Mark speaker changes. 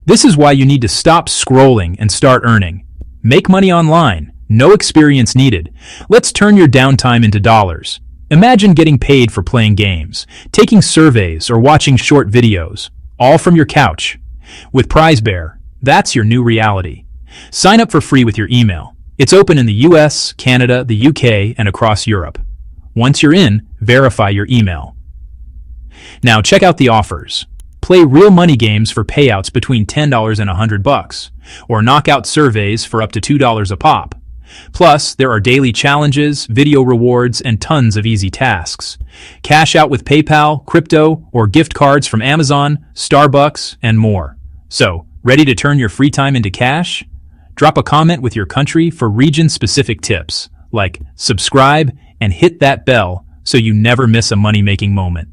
Speaker 1: This is why you need to stop scrolling and start earning. Make money online. No experience needed. Let's turn your downtime into dollars. Imagine getting paid for playing games, taking surveys, or watching short videos, all from your couch. With PrizeBear, that's your new reality. Sign up for free with your email. It's open in the US, Canada, the UK, and across Europe. Once you're in, verify your email. Now check out the offers. Play real money games for payouts between $10 and $100, or knockout surveys for up to $2 a pop. Plus, there are daily challenges, video rewards, and tons of easy tasks. Cash out with PayPal, crypto, or gift cards from Amazon, Starbucks, and more. So, ready to turn your free time into cash? Drop a comment with your country for region-specific tips, like subscribe and hit that bell so you never miss a money-making moment.